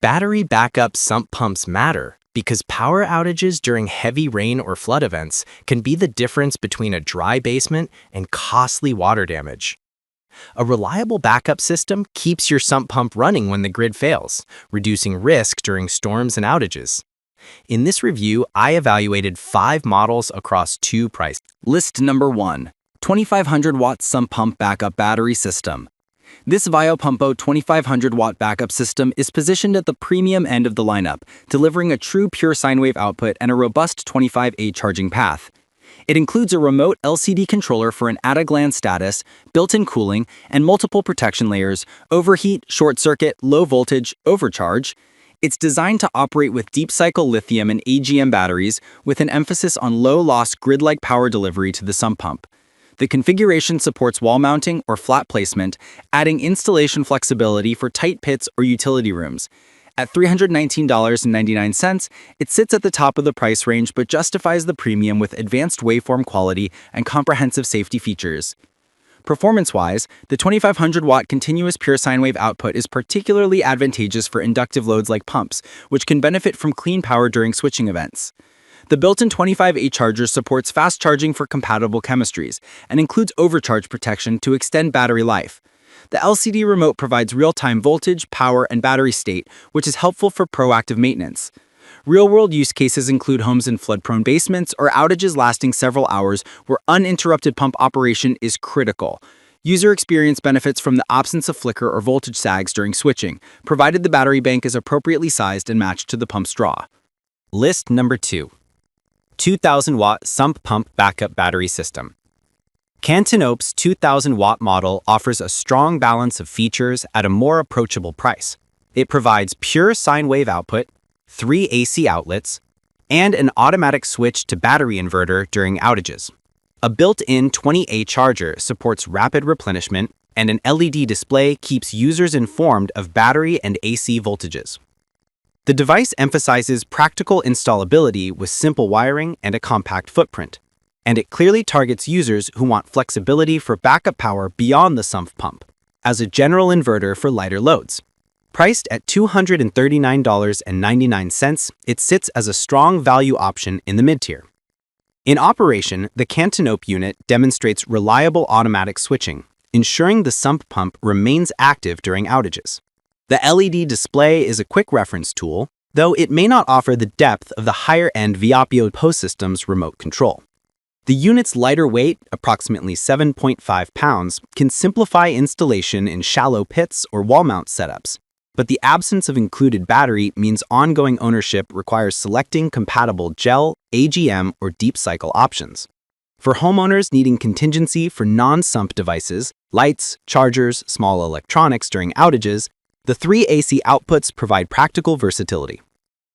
Battery backup sump pumps matter because power outages during heavy rain or flood events can be the difference between a dry basement and costly water damage. A reliable backup system keeps your sump pump running when the grid fails, reducing risk during storms and outages. In this review, I evaluated 5 models across 2 prices. List number 1. 2500 watt sump pump backup battery system. This Viopumpo 2500 watt backup system is positioned at the premium end of the lineup, delivering a true pure sine wave output and a robust 25A charging path. It includes a remote LCD controller for an at-a-glance status, built-in cooling, and multiple protection layers: overheat, short circuit, low voltage, overcharge. It's designed to operate with deep-cycle lithium and AGM batteries, with an emphasis on low-loss grid-like power delivery to the sump pump. The configuration supports wall mounting or flat placement, adding installation flexibility for tight pits or utility rooms. At $319.99, it sits at the top of the price range but justifies the premium with advanced waveform quality and comprehensive safety features. Performance-wise, the 2500-watt continuous pure sine wave output is particularly advantageous for inductive loads like pumps, which can benefit from clean power during switching events. The built-in 25A charger supports fast charging for compatible chemistries and includes overcharge protection to extend battery life. The LCD remote provides real-time voltage, power, and battery state, which is helpful for proactive maintenance. Real-world use cases include homes in flood-prone basements or outages lasting several hours where uninterrupted pump operation is critical. User experience benefits from the absence of flicker or voltage sags during switching, provided the battery bank is appropriately sized and matched to the pump's draw. List number 2. 2000 watt sump pump backup battery system. Cantenope's 2000 watt model offers a strong balance of features at a more approachable price. It provides pure sine wave output, 3 AC outlets, and an automatic switch to battery inverter during outages. A built-in 20A charger supports rapid replenishment, and an LED display keeps users informed of battery and AC voltages. The device emphasizes practical installability with simple wiring and a compact footprint, and it clearly targets users who want flexibility for backup power beyond the sump pump, as a general inverter for lighter loads. Priced at $239.99, it sits as a strong value option in the mid-tier. In operation, the Cantenope unit demonstrates reliable automatic switching, ensuring the sump pump remains active during outages. The LED display is a quick reference tool, though it may not offer the depth of the higher-end Viopumpo system's remote control. The unit's lighter weight, approximately 7.5 pounds, can simplify installation in shallow pits or wall mount setups, but the absence of included battery means ongoing ownership requires selecting compatible gel, AGM, or deep cycle options. For homeowners needing contingency for non-sump devices, lights, chargers, small electronics during outages, the 3 AC outputs provide practical versatility.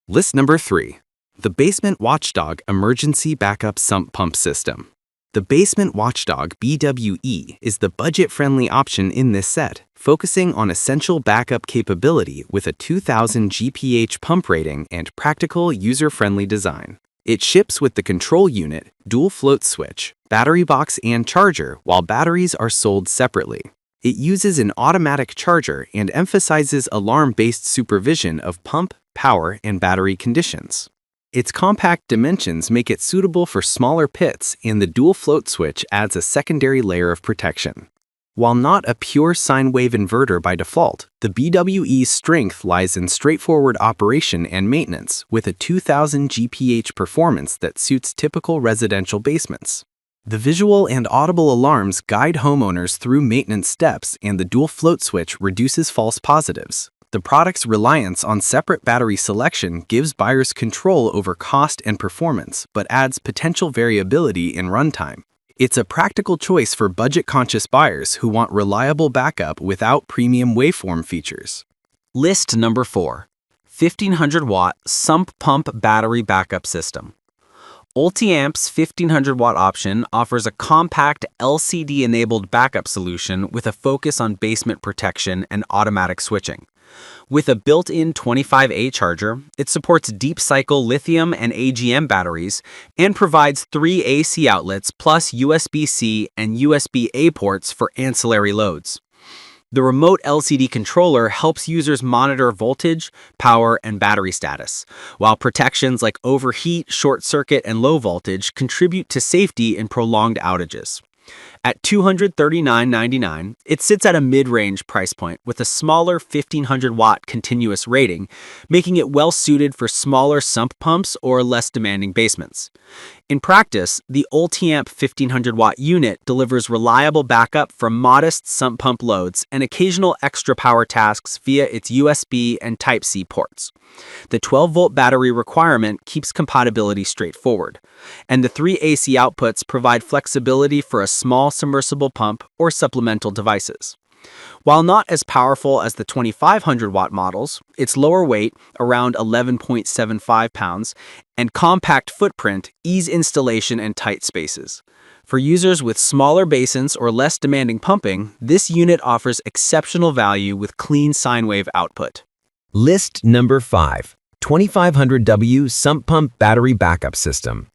List number 3. The Basement Watchdog Emergency Backup Sump Pump System. The Basement Watchdog BWE is the budget-friendly option in this set, focusing on essential backup capability with a 2000 GPH pump rating and practical user-friendly design. It ships with the control unit, dual float switch, battery box, and charger, while batteries are sold separately. It uses an automatic charger and emphasizes alarm-based supervision of pump, power, and battery conditions. Its compact dimensions make it suitable for smaller pits, and the dual float switch adds a secondary layer of protection. While not a pure sine wave inverter by default, the BWE's strength lies in straightforward operation and maintenance, with a 2000 GPH performance that suits typical residential basements. The visual and audible alarms guide homeowners through maintenance steps, and the dual float switch reduces false positives. The product's reliance on separate battery selection gives buyers control over cost and performance, but adds potential variability in runtime. It's a practical choice for budget-conscious buyers who want reliable backup without premium waveform features. List number 4. 1500 watt sump pump battery backup system. Ultiamp's 1500 watt option offers a compact LCD-enabled backup solution with a focus on basement protection and automatic switching. With a built-in 25A charger, it supports deep-cycle lithium and AGM batteries and provides 3 AC outlets plus USB-C and USB-A ports for ancillary loads. The remote LCD controller helps users monitor voltage, power, and battery status, while protections like overheat, short circuit, and low voltage contribute to safety in prolonged outages. At $239.99, it sits at a mid-range price point with a smaller 1500-watt continuous rating, making it well-suited for smaller sump pumps or less demanding basements. In practice, the Ultiamp 1500-watt unit delivers reliable backup from modest sump pump loads and occasional extra power tasks via its USB and Type-C ports. The 12-volt battery requirement keeps compatibility straightforward, and the 3 AC outputs provide flexibility for a small submersible pump or supplemental devices. While not as powerful as the 2500-watt models, its lower weight, around 11.75 pounds, and compact footprint ease installation in tight spaces. For users with smaller basins or less demanding pumping, this unit offers exceptional value with clean sine wave output. List number 5. 2500W Sump Pump Battery Backup System.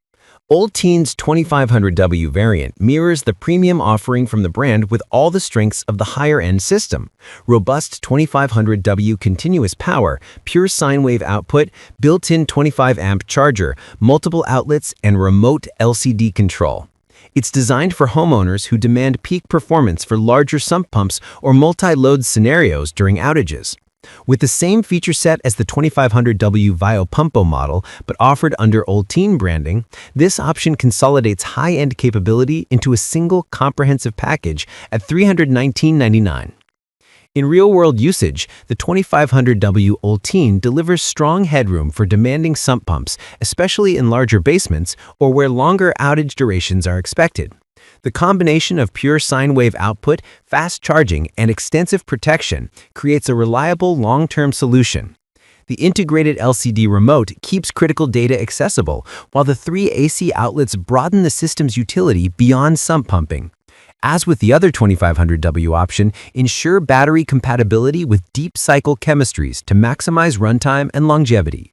Ulteen's 2500W variant mirrors the premium offering from the brand with all the strengths of the higher-end system. Robust 2500W continuous power, pure sine wave output, built-in 25-amp charger, multiple outlets, and remote LCD control. It's designed for homeowners who demand peak performance for larger sump pumps or multi-load scenarios during outages. With the same feature set as the 2500W Viopumpo model, but offered under Ulteen branding, this option consolidates high-end capability into a single comprehensive package at $319.99. In real-world usage, the 2500W Ulteen delivers strong headroom for demanding sump pumps, especially in larger basements or where longer outage durations are expected. The combination of pure sine wave output, fast charging, and extensive protection creates a reliable long-term solution. The integrated LCD remote keeps critical data accessible, while the 3 AC outlets broaden the system's utility beyond sump pumping. As with the other 2500W option, ensure battery compatibility with deep cycle chemistries to maximize runtime and longevity.